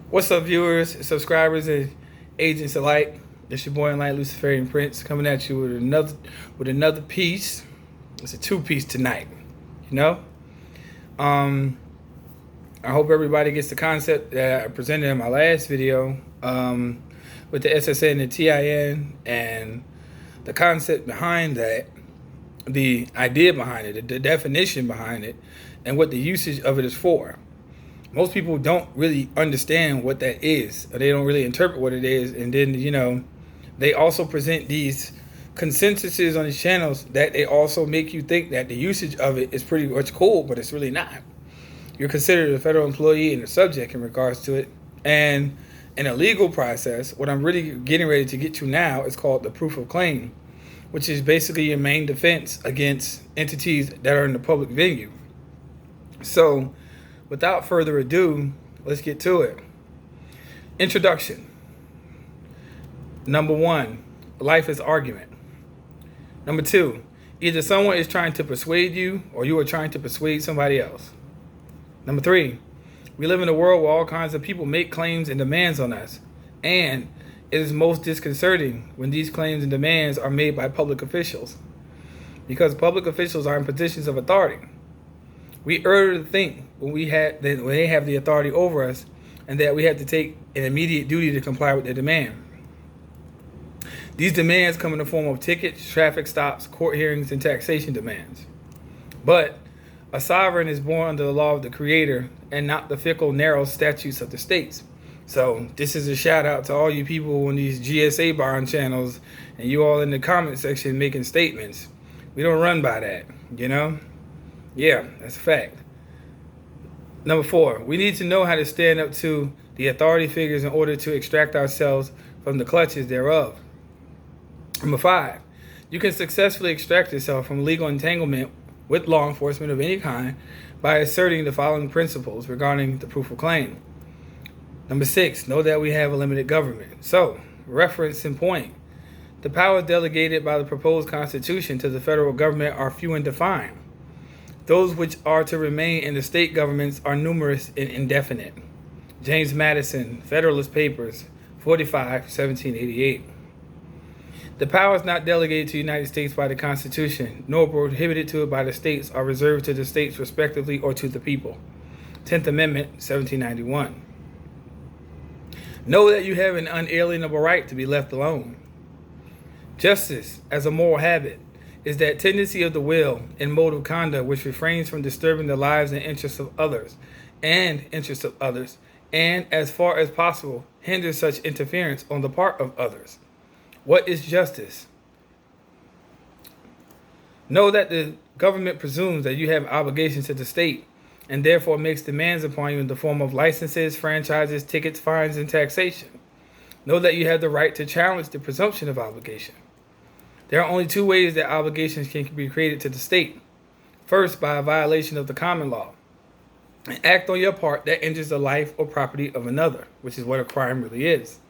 What's up, viewers, subscribers, and agents alike? It's your boy and light Luciferian Prince coming at you with another piece. It's a two-piece tonight. You know, I hope everybody gets the concept that I presented in my last video with the SSN and the TIN and the concept behind that, the idea behind it, the definition behind it, and what the usage of it is for. Most people don't really understand what that is, or they don't really interpret what it is, and then they also present these consensuses on these channels that they also make you think that the usage of it is pretty much cool, but it's really not. You're considered a federal employee and a subject in regards to it. And in a legal process, what I'm really getting ready to get to now is called the proof of claim, which is basically your main defense against entities that are in the public venue. So, without further ado, let's get to it. Introduction. Number 1, life is argument. Number 2, either someone is trying to persuade you or you are trying to persuade somebody else. Number 3, we live in a world where all kinds of people make claims and demands on us, and it is most disconcerting when these claims and demands are made by public officials, because public officials are in positions of authority. We err to think when they have the authority over us, and that we have to take an immediate duty to comply with their demand. These demands come in the form of tickets, traffic stops, court hearings, and taxation demands. But a sovereign is born under the law of the Creator and not the fickle, narrow statutes of the states. So this is a shout out to all you people on these GSA bond channels and you all in the comment section making statements. We don't run by that, Yeah, that's a fact. Number 4, we need to know how to stand up to the authority figures in order to extract ourselves from the clutches thereof. Number 5, you can successfully extract yourself from legal entanglement with law enforcement of any kind by asserting the following principles regarding the proof of claim. Number 6, know that we have a limited government. So, reference and point. The powers delegated by the proposed Constitution to the federal government are few and defined. Those which are to remain in the state governments are numerous and indefinite. James Madison, Federalist Papers, 45, 1788. The powers not delegated to the United States by the Constitution, nor prohibited to it by the states, are reserved to the states respectively or to the people. 10th Amendment, 1791. Know that you have an unalienable right to be left alone. Justice, as a moral habit, is that tendency of the will and mode of conduct which refrains from disturbing the lives and interests of others, and as far as possible, hinders such interference on the part of others. What is justice? Know that the government presumes that you have obligations to the state, and therefore makes demands upon you in the form of licenses, franchises, tickets, fines, and taxation. Know that you have the right to challenge the presumption of obligation. There are only 2 ways that obligations can be created to the state. First, by a violation of the common law. An act on your part that injures the life or property of another, which is what a crime really is.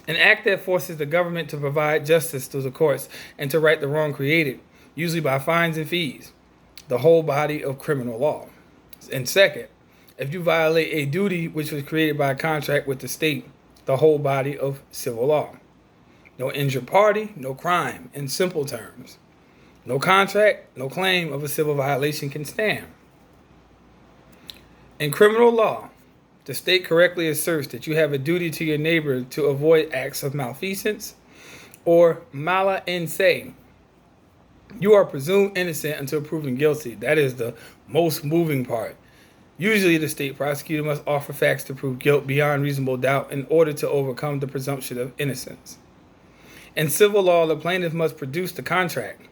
An act that forces the government to provide justice through the courts and to right the wrong created, usually by fines and fees, the whole body of criminal law. And second, if you violate a duty which was created by a contract with the state, the whole body of civil law. No injured party, no crime, in simple terms. No contract, no claim of a civil violation can stand. In criminal law, the state correctly asserts that you have a duty to your neighbor to avoid acts of malfeasance or mala in se. You are presumed innocent until proven guilty. That is the most moving part. Usually the state prosecutor must offer facts to prove guilt beyond reasonable doubt in order to overcome the presumption of innocence. In civil law, the plaintiff must produce the contract,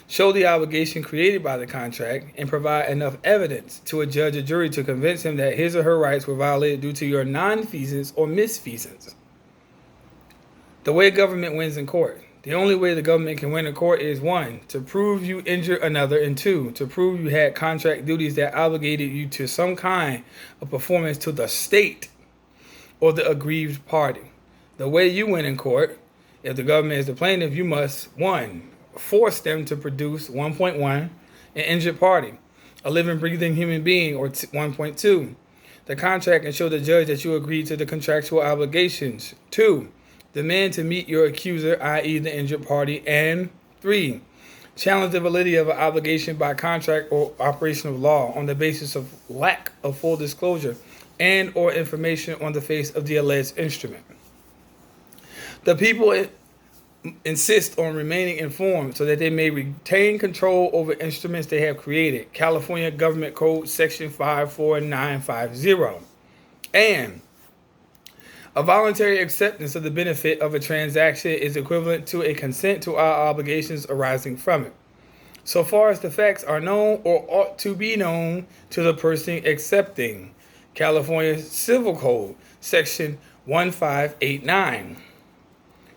show the obligation created by the contract, and provide enough evidence to a judge or jury to convince him that his or her rights were violated due to your nonfeasance or misfeasance. The way government wins in court. The only way the government can win in court is 1, to prove you injured another, and 2, to prove you had contract duties that obligated you to some kind of performance to the state or the aggrieved party. The way you win in court, if the government is the plaintiff, you must 1, force them to produce 1.1, an injured party, a living, breathing human being, or 1.2, the contract and show the judge that you agreed to the contractual obligations. 2. Demand to meet your accuser, i.e. the injured party. And 3. Challenge the validity of an obligation by contract or operation of law on the basis of lack of full disclosure and or information on the face of the alleged instrument. The people insist on remaining informed so that they may retain control over instruments they have created. California Government Code Section 54950. And a voluntary acceptance of the benefit of a transaction is equivalent to a consent to our obligations arising from it, so far as the facts are known or ought to be known to the person accepting. California Civil Code, Section 1589.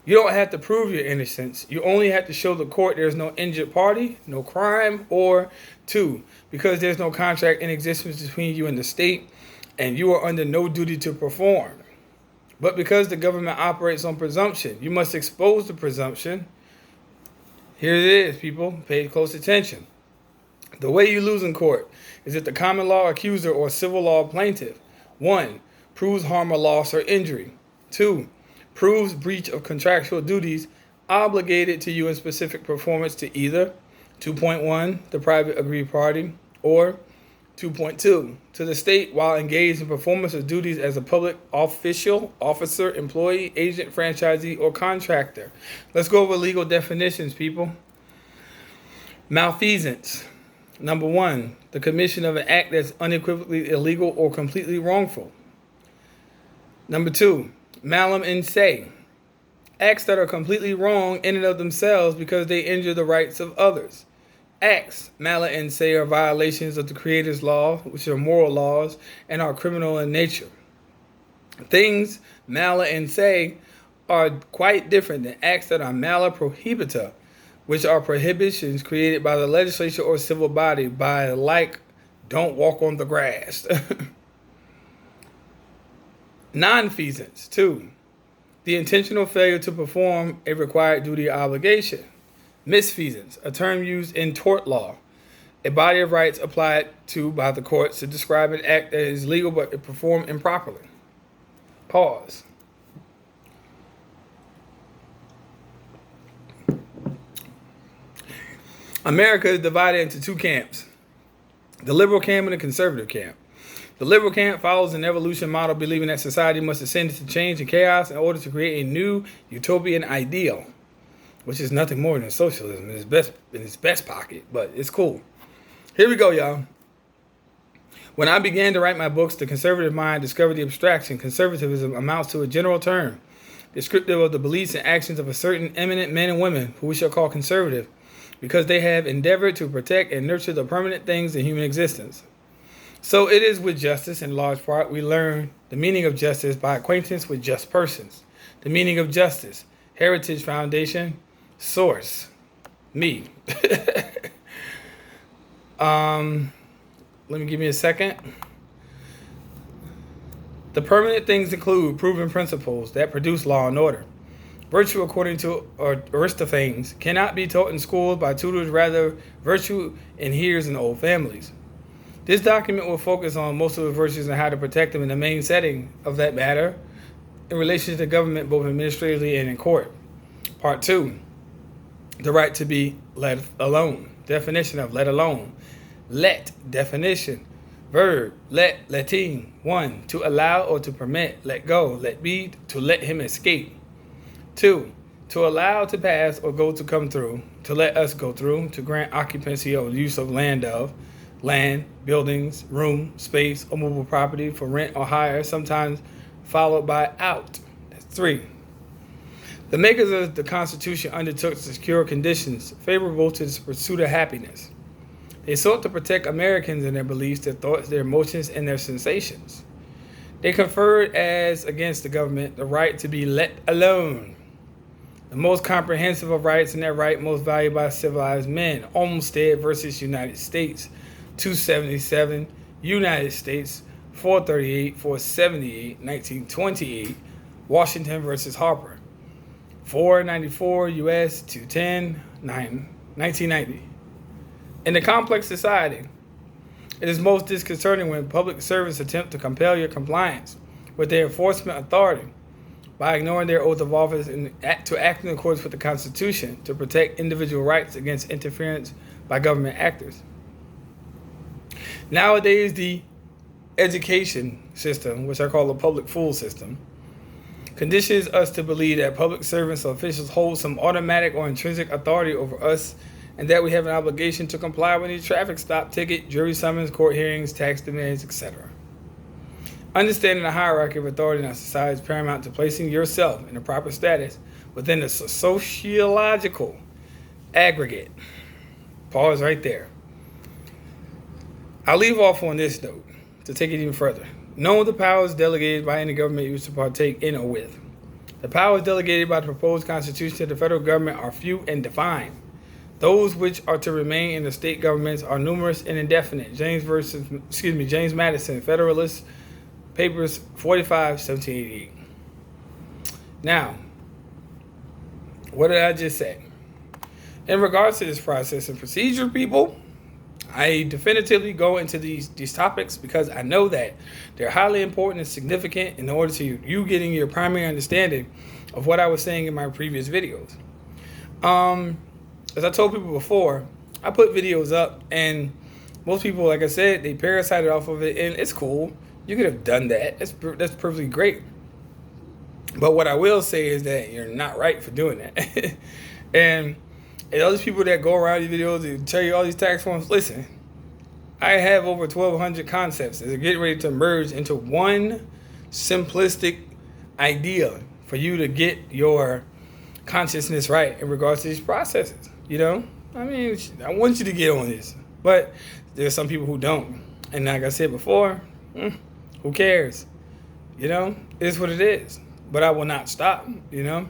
You don't have to prove your innocence. You only have to show the court there's no injured party, no crime, or 2, because there's no contract in existence between you and the state, and you are under no duty to perform. But because the government operates on presumption, you must expose the presumption. Here it is, people. Pay close attention. The way you lose in court is if the common law accuser or civil law plaintiff, 1, proves harm or loss or injury. 2, proves breach of contractual duties obligated to you in specific performance to either 2.1, the private aggrieved party, or 2.2, to the state while engaged in performance of duties as a public official, officer, employee, agent, franchisee, or contractor. Let's go over legal definitions, people. Malfeasance. Number 1, the commission of an act that's unequivocally illegal or completely wrongful. Number 2, malum in se. Acts that are completely wrong in and of themselves because they injure the rights of others. Acts, mala in se, are violations of the Creator's law, which are moral laws, and are criminal in nature. Things, mala in se, are quite different than acts that are mala prohibita, which are prohibitions created by the legislature or civil body by, like, don't walk on the grass. Nonfeasance. 2, the intentional failure to perform a required duty or obligation. Misfeasance, a term used in tort law, a body of rights applied to by the courts to describe an act that is legal but performed improperly. Pause. America is divided into 2 camps, the liberal camp and the conservative camp. The liberal camp follows an evolution model, believing that society must ascend into change and chaos in order to create a new utopian ideal, which is nothing more than socialism in its best pocket, but it's cool. Here we go, y'all. When I began to write my books, The Conservative Mind discovered the abstraction. Conservatism amounts to a general term, descriptive of the beliefs and actions of a certain eminent men and women who we shall call conservative, because they have endeavored to protect and nurture the permanent things in human existence. So it is with justice. In large part, we learn the meaning of justice by acquaintance with just persons. The meaning of justice, Heritage Foundation, source, me. Let me give me a second. The permanent things include proven principles that produce law and order. Virtue, according to Aristophanes, cannot be taught in schools by tutors. Rather, virtue inheres in old families. This document will focus on most of the virtues and how to protect them in the main setting of that matter in relation to government, both administratively and in court. Part 2. The right to be let alone. Definition of let alone. Let, definition. Verb, let, letting. 1, to allow or to permit. Let go, let be, to let him escape. 2, to allow to pass or go to come through. To let us go through. To grant occupancy or use of land, buildings, room, space, or movable property for rent or hire, sometimes followed by out. That's 3. The makers of the Constitution undertook to secure conditions favorable to the pursuit of happiness. They sought to protect Americans in their beliefs, their thoughts, their emotions, and their sensations. They conferred as against the government the right to be let alone, the most comprehensive of rights, and that right most valued by civilized men. Olmsted versus United States, 277, United States, 438, 478, 1928, Washington versus Harper, 494, U.S., 210, 1990. In a complex society, It is most disconcerting when public servants attempt to compel your compliance with their enforcement authority by ignoring their oath of office and to act in accordance with the Constitution to protect individual rights against interference by government actors. Nowadays, the education system, which I call the public fool system, conditions us to believe that public servants or officials hold some automatic or intrinsic authority over us and that we have an obligation to comply with any traffic stop, ticket, jury summons, court hearings, tax demands, etc. Understanding the hierarchy of authority in our society is paramount to placing yourself in a proper status within the sociological aggregate. Pause right there. I'll leave off on this note to take it even further. Know the powers delegated by any government you wish to partake in or with. The powers delegated by the proposed constitution to the federal government are few and defined. Those which are to remain in the state governments are numerous and indefinite. James Madison, Federalist Papers 45, 1788. Now, what did I just say? In regards to this process and procedure, people, I definitively go into these topics because I know that they're highly important and significant in order to you getting your primary understanding of what I was saying in my previous videos. As I told people before, I put videos up and most people, like I said, they parasited off of it, and it's cool. You could have done that. That's perfectly great. But what I will say is that you're not right for doing that. And all these people that go around these videos and tell you all these tax forms, listen, I have over 1,200 concepts that are getting ready to merge into one simplistic idea for you to get your consciousness right in regards to these processes. You know, I mean, I want you to get on this, but there's some people who don't. And like I said before, who cares? You know, it's what it is. But I will not stop, you know.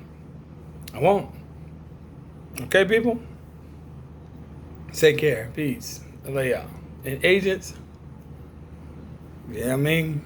I won't. Okay, people? Take care. Peace. I love y'all. And agents, yeah, I mean,